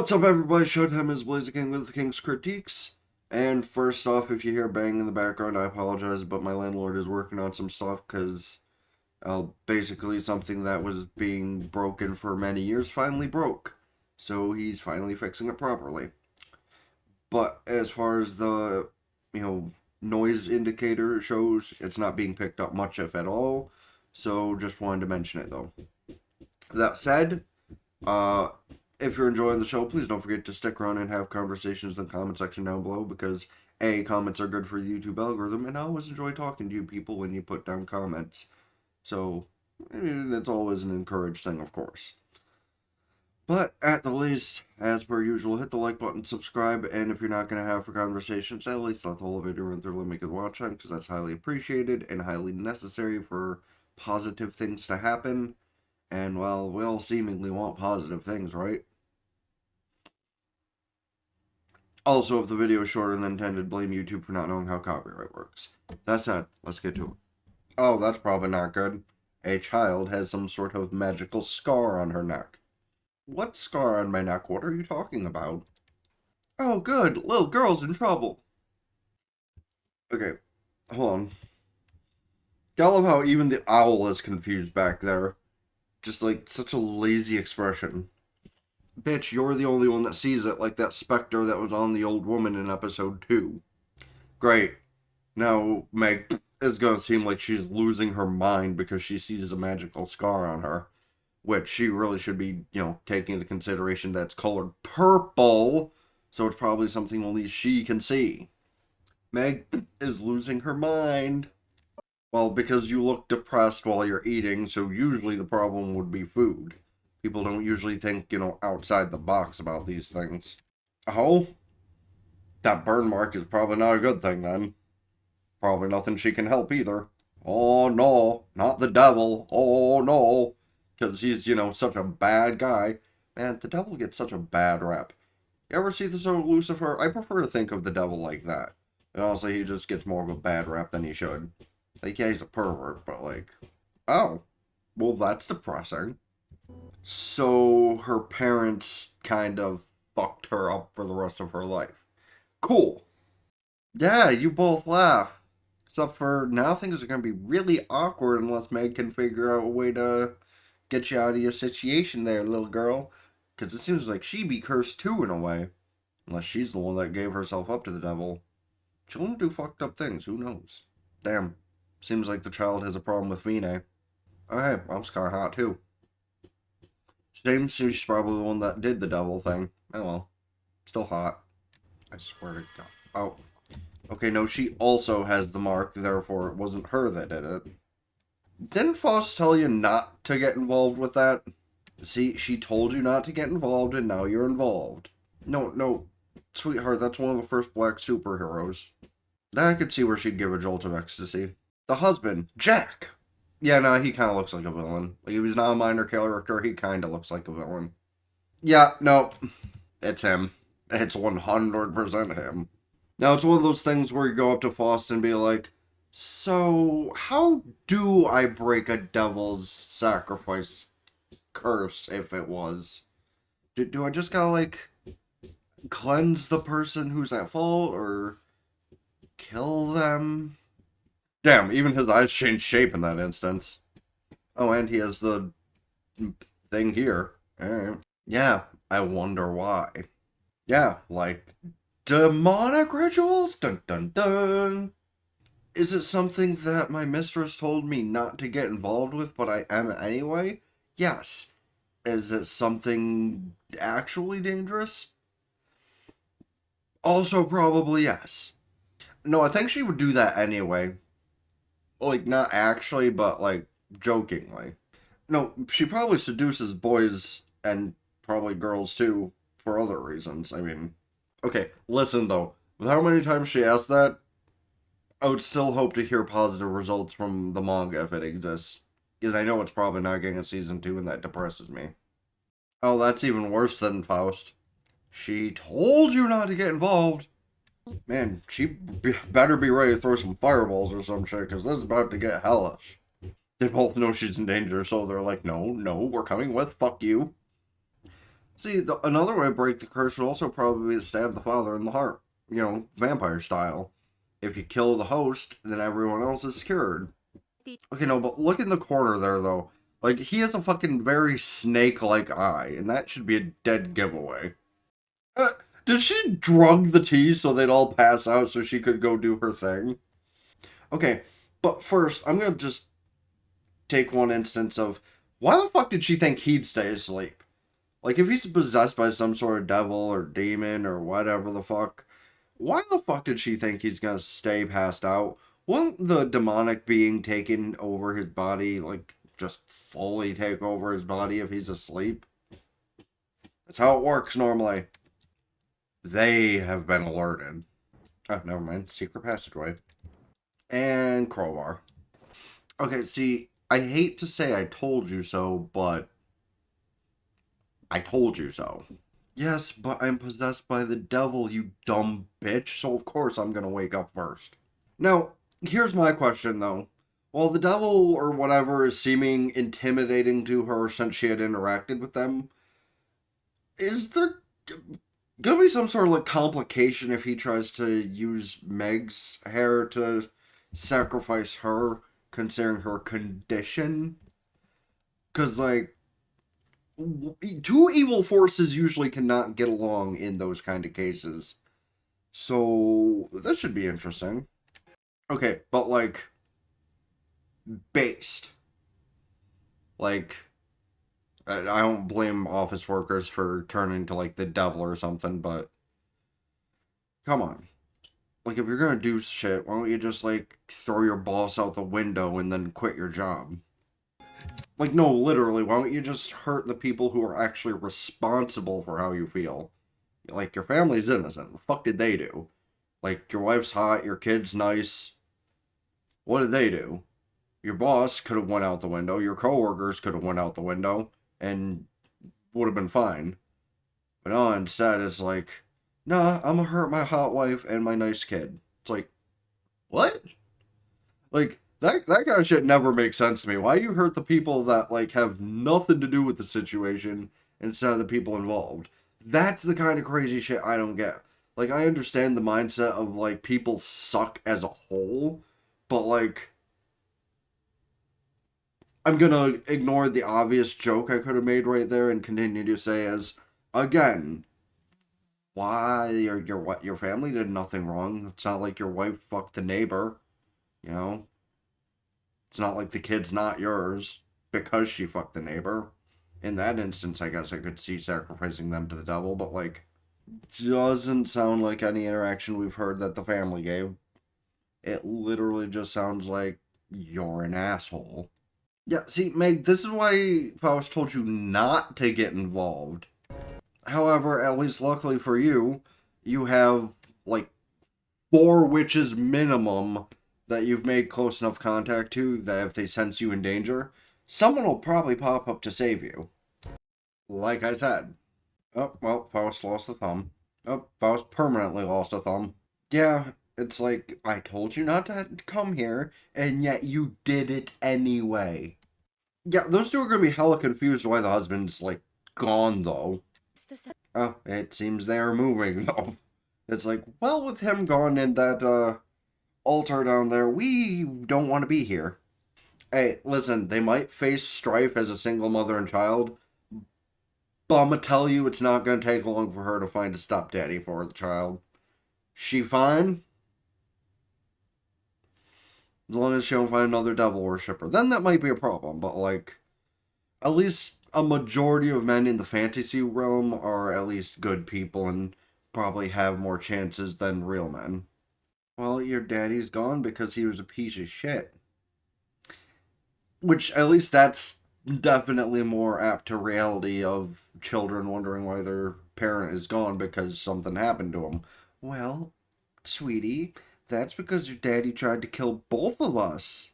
What's up, everybody? Showtime is Blazer King with the King's Critiques. And first off, if you hear bang in the background, I apologize, but my landlord is working on some stuff because basically something that was being broken for many years finally broke. So he's finally fixing it properly. But as far as the, noise indicator shows, it's not being picked up much, if at all. So just wanted to mention it, though. That said, if you're enjoying the show, please don't forget to stick around and have conversations in the comment section down below because A, comments are good for the YouTube algorithm, and I always enjoy talking to you people when you put down comments. So, it's always an encouraged thing, of course. But at the least, as per usual, hit the like button, subscribe, and if you're not going to have for conversations, at least let the whole video run through limit of watch time because that's highly appreciated and highly necessary for positive things to happen. And, well, we all seemingly want positive things, right? Also, if the video is shorter than intended, blame YouTube for not knowing how copyright works. That said, let's get to it. Oh, that's probably not good. A child has some sort of magical scar on her neck. What scar on my neck? What are you talking about? Oh, good. Little girl's in trouble. Okay, hold on. I love how even the owl is confused back there. Just like such a lazy expression. Bitch, you're the only one that sees it, like that specter that was on the old woman in episode 2. Great. Now, Meg is gonna seem like she's losing her mind because she sees a magical scar on her. Which she really should be, taking into consideration that it's colored purple. So it's probably something only she can see. Meg is losing her mind. Well, because you look depressed while you're eating, so usually the problem would be food. People don't usually think, outside the box about these things. Oh? That burn mark is probably not a good thing, then. Probably nothing she can help either. Oh, no. Not the devil. Oh, no. Because he's, such a bad guy. Man, the devil gets such a bad rep. You ever see the show Lucifer? I prefer to think of the devil like that. And honestly, he just gets more of a bad rep than he should. Like, yeah, he's a pervert, but oh. Well, that's depressing. So her parents kind of fucked her up for the rest of her life. Cool. Yeah, you both laugh. Except for now things are going to be really awkward unless Meg can figure out a way to get you out of your situation there, little girl. Because it seems like she be cursed too in a way. Unless she's the one that gave herself up to the devil. Children do fucked up things, who knows? Damn. Seems like the child has a problem with Vine. Alright, mom's kinda hot too. Seems she's probably the one that did the devil thing. Oh well. Still hot. I swear to God. Oh. Okay, no, she also has the mark, therefore it wasn't her that did it. Didn't Foss tell you not to get involved with that? See, she told you not to get involved, and now you're involved. No, sweetheart, that's one of the first black superheroes. Now I could see where she'd give a jolt of ecstasy. The husband, Jack! Yeah, no, he kind of looks like a villain. Like, if he's not a minor character, he kind of looks like a villain. Yeah, no, it's him. It's 100% him. Now, it's one of those things where you go up to Faust and be like, so, how do I break a devil's sacrifice curse, if it was? Do I just gotta, cleanse the person who's at fault, or kill them? Damn, even his eyes changed shape in that instance. Oh, and he has the thing here. Alright. Yeah, I wonder why. Yeah, demonic rituals? Dun dun dun. Is it something that my mistress told me not to get involved with, but I am anyway? Yes. Is it something actually dangerous? Also, probably yes. No, I think she would do that anyway. Not actually, but, jokingly. No, she probably seduces boys and probably girls too, for other reasons. I mean, okay, listen though. With how many times she asked that, I would still hope to hear positive results from the manga if it exists. Because I know it's probably not getting a season 2 and that depresses me. Oh, that's even worse than Faust. She told you not to get involved. Man, she better be ready to throw some fireballs or some shit, because this is about to get hellish. They both know she's in danger, so they're like, no, we're coming with, fuck you. See, another way to break the curse would also probably be to stab the father in the heart. Vampire style. If you kill the host, then everyone else is cured. Okay, no, but look in the corner there, though. Like, he has a fucking very snake-like eye, and that should be a dead giveaway. Did she drug the tea so they'd all pass out so she could go do her thing? Okay, but first, I'm gonna just take one instance of why the fuck did she think he'd stay asleep? Like, if he's possessed by some sort of devil or demon or whatever the fuck, why the fuck did she think he's gonna stay passed out? Wouldn't the demonic being taken over his body, like, just fully take over his body if he's asleep? That's how it works normally. They have been alerted. Oh, never mind. Secret passageway. And crowbar. Okay, see, I hate to say I told you so, but I told you so. Yes, but I'm possessed by the devil, you dumb bitch, so of course I'm gonna wake up first. Now, here's my question though. While the devil or whatever is seeming intimidating to her since she had interacted with them, is there gonna be some sort of like complication if he tries to use Meg's hair to sacrifice her, considering her condition? Because, like, two evil forces usually cannot get along in those kind of cases. So, this should be interesting. Okay, but, like, based. Like, I don't blame office workers for turning to, like, the devil or something, but come on. Like, if you're gonna do shit, why don't you just, like, throw your boss out the window and then quit your job? Like, no, literally, why don't you just hurt the people who are actually responsible for how you feel? Like, your family's innocent. What the fuck did they do? Like, your wife's hot, your kid's nice. What did they do? Your boss could have went out the window, your coworkers could have went out the window, and would have been fine. But no, instead it's like, nah, I'm gonna hurt my hot wife and my nice kid. It's like, what? Like, that kind of shit never makes sense to me. Why do you hurt the people that, like, have nothing to do with the situation instead of the people involved? That's the kind of crazy shit I don't get. Like, I understand the mindset of, like, people suck as a whole, but, like, I'm gonna ignore the obvious joke I could have made right there and continue to say as, again, why your family did nothing wrong. It's not like your wife fucked the neighbor, you know? It's not like the kid's not yours because she fucked the neighbor. In that instance, I guess I could see sacrificing them to the devil, but, like, doesn't sound like any interaction we've heard that the family gave. It literally just sounds like you're an asshole. Yeah, see, Meg, this is why Faust told you not to get involved. However, at least luckily for you, you have, like, four witches minimum that you've made close enough contact to that if they sense you in danger, someone will probably pop up to save you. Like I said. Oh, well, Faust lost a thumb. Oh, Faust permanently lost a thumb. Yeah, it's like, I told you not to come here, and yet you did it anyway. Yeah, those two are gonna be hella confused why the husband's, like, gone, though. Oh, it seems they are moving, though. It's like, well, with him gone in that, altar down there, we don't want to be here. Hey, listen, they might face strife as a single mother and child, but I'm gonna tell you it's not gonna take long for her to find a stepdaddy for the child. She fine? As long as she don't find another devil worshipper. Then that might be a problem, but, like, at least a majority of men in the fantasy realm are at least good people and probably have more chances than real men. Well, your daddy's gone because he was a piece of shit. Which, at least that's definitely more apt to reality of children wondering why their parent is gone because something happened to them. Well, sweetie, that's because your daddy tried to kill both of us.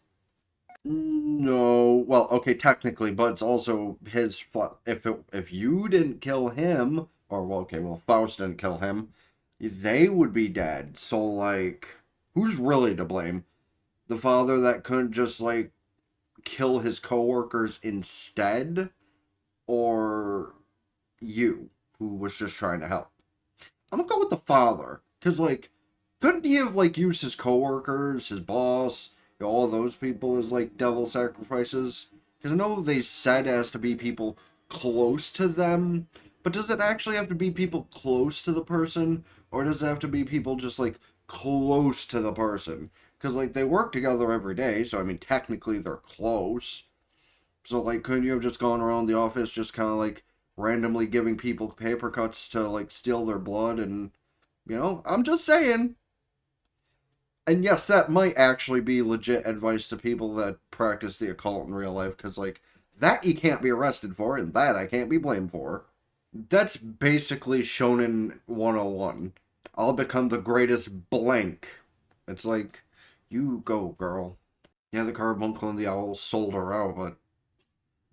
No, well, okay, technically, but it's also his fault. If you didn't kill him, or well, okay, well, Faust didn't kill him, they would be dead. So, like, who's really to blame? The father that couldn't just, like, kill his coworkers instead, or you? who was just trying to help. I'm gonna go with the father, because, like, couldn't he have, like, used his coworkers, his boss, all those people as, like, devil sacrifices? Because I know they said it has to be people close to them, but does it actually have to be people close to the person, or does it have to be people just, like, close to the person? Because, like, they work together every day, so, I mean, technically they're close. So, like, couldn't you have just gone around the office just kind of, like, randomly giving people paper cuts to, like, steal their blood and, I'm just saying. And yes, that might actually be legit advice to people that practice the occult in real life, because, like, that you can't be arrested for, and that I can't be blamed for. That's basically Shonen 101. I'll become the greatest blank. It's like, you go, girl. Yeah, the carbuncle and the owl sold her out, but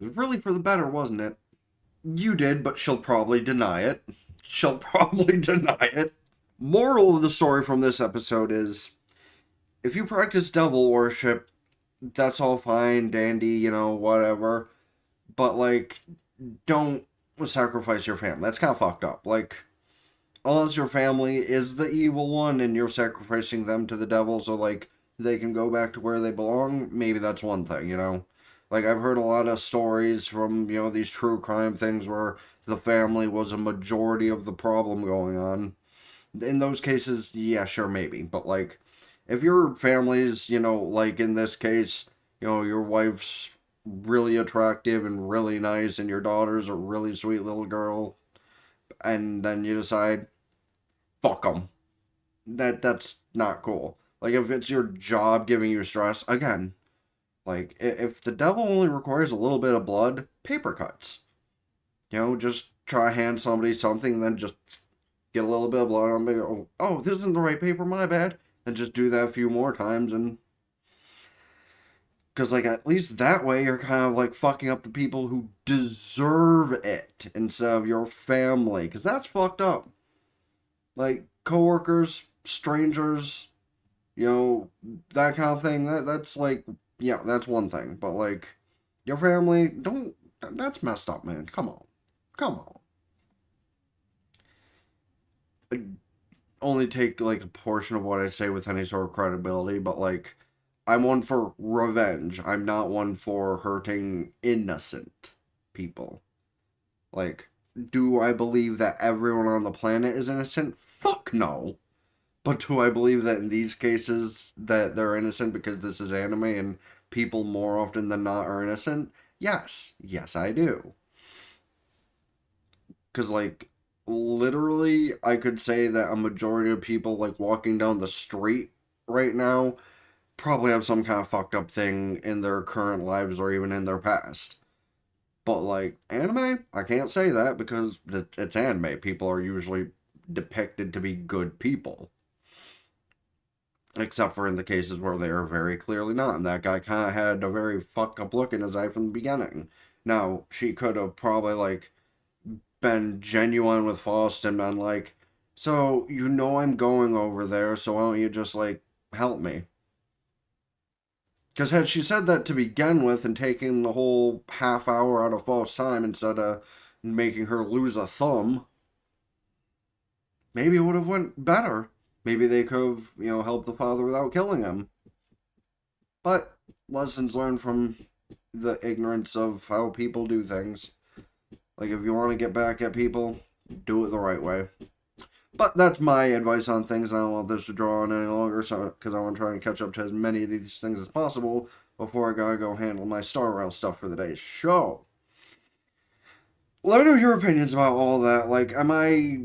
it was really for the better, wasn't it? You did, but she'll probably deny it. She'll probably deny it. Moral of the story from this episode is, if you practice devil worship, that's all fine, dandy, whatever. But, like, don't sacrifice your family. That's kind of fucked up. Like, unless your family is the evil one and you're sacrificing them to the devil so, like, they can go back to where they belong, maybe that's one thing. Like, I've heard a lot of stories from, these true crime things where the family was a majority of the problem going on. In those cases, yeah, sure, maybe. But, like, if your family's, like in this case, your wife's really attractive and really nice and your daughter's a really sweet little girl, and then you decide, fuck them. That's not cool. Like, if it's your job giving you stress, again, like, if the devil only requires a little bit of blood, paper cuts. Just try to hand somebody something and then just get a little bit of blood on me. Oh, this isn't the right paper, my bad. And just do that a few more times. And because, like, at least that way you're kind of, like, fucking up the people who deserve it instead of your family. Because that's fucked up. Like, coworkers, strangers, that kind of thing. That's, like, yeah, that's one thing. But, like, your family, don't, that's messed up, man. Come on. Come on. Only take, like, a portion of what I say with any sort of credibility, but, like, I'm one for revenge. I'm not one for hurting innocent people. Like, do I believe that everyone on the planet is innocent? Fuck no. But do I believe that in these cases that they're innocent because this is anime and people more often than not are innocent? Yes. Yes, I do. Because, like, literally, I could say that a majority of people, like, walking down the street right now probably have some kind of fucked up thing in their current lives or even in their past. But, like, anime, I can't say that because it's anime. People are usually depicted to be good people. Except for in the cases where they are very clearly not. And that guy kind of had a very fucked up look in his eye from the beginning. Now, she could have probably, like, been genuine with Faust and been like, so, I'm going over there, so why don't you just, like, help me? Because had she said that to begin with and taken the whole half hour out of Faust's time instead of making her lose a thumb, maybe it would have went better. Maybe they could have, helped the father without killing him. But lessons learned from the ignorance of how people do things. Like, if you want to get back at people, do it the right way. But that's my advice on things. I don't want this to draw on any longer, so because I want to try and catch up to as many of these things as possible before I gotta go handle my Star Rail stuff for the day's show. Let me know your opinions about all that. Like, am I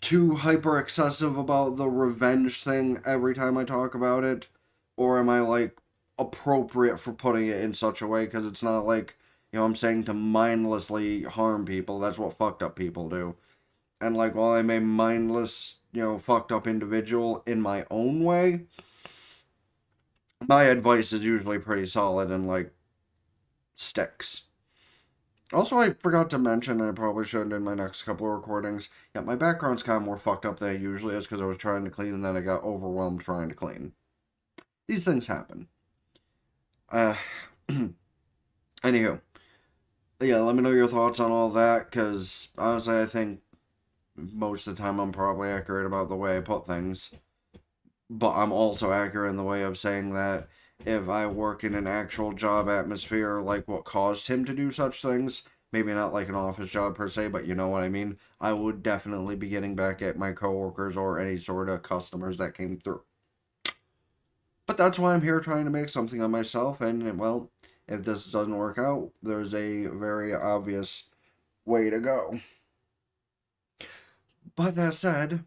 too hyper excessive about the revenge thing every time I talk about it? Or am I, like, appropriate for putting it in such a way? Because it's not like, I'm saying to mindlessly harm people. That's what fucked up people do. And, like, while I'm a mindless, fucked up individual in my own way, my advice is usually pretty solid and, like, sticks. Also, I forgot to mention, I probably should in my next couple of recordings, yeah, my background's kind of more fucked up than it usually is because I was trying to clean and then I got overwhelmed trying to clean. These things happen. Anywho, yeah, let me know your thoughts on all that, because honestly, I think most of the time I'm probably accurate about the way I put things. But I'm also accurate in the way of saying that if I work in an actual job atmosphere, like what caused him to do such things, maybe not like an office job per se, but you know what I mean, I would definitely be getting back at my coworkers or any sort of customers that came through. But that's why I'm here trying to make something of myself, and well, if this doesn't work out, there's a very obvious way to go. But that said,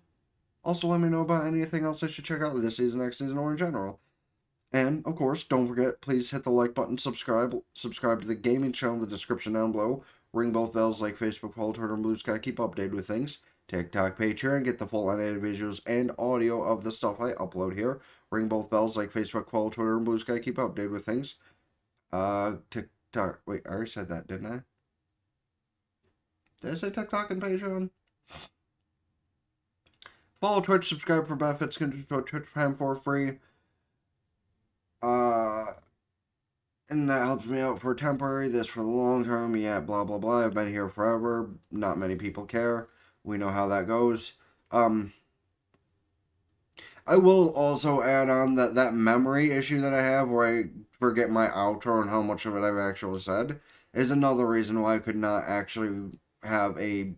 also let me know about anything else I should check out this season, next season, or in general. And of course, don't forget, please hit the like button, subscribe to the gaming channel in the description down below. Ring both bells like Facebook, follow Twitter, and Blue Sky. Keep updated with things. TikTok, Patreon, get the full unedited visuals and audio of the stuff I upload here. Ring both bells like Facebook, follow Twitter, and Blue Sky. Keep updated with things. TikTok. Wait, I already said that, didn't I? Did I say TikTok and Patreon? Follow Twitch, subscribe for benefits, control Twitch Prime for free. And that helps me out for temporary, this for the long term, yeah, blah, blah, blah. I've been here forever. Not many people care. We know how that goes. I will also add on that memory issue that I have where I forget my outro and how much of it I've actually said is another reason why I could not actually have a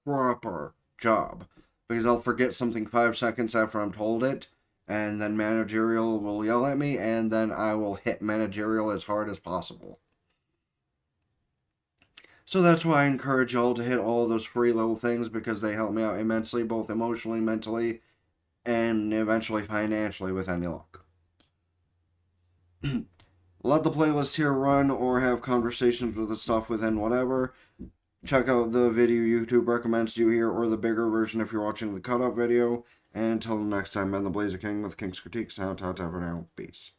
proper job. Because I'll forget something 5 seconds after I'm told it, and then managerial will yell at me, and then I will hit managerial as hard as possible. So that's why I encourage y'all to hit all those free little things, because they help me out immensely, both emotionally, mentally, and eventually financially with any luck. Let the playlist here run, or have conversations with the stuff within whatever. Check out the video YouTube recommends you here, or the bigger version if you're watching the cut-up video. And until next time, Ben the Blazer King with King's Critique. Sound out for now. Peace.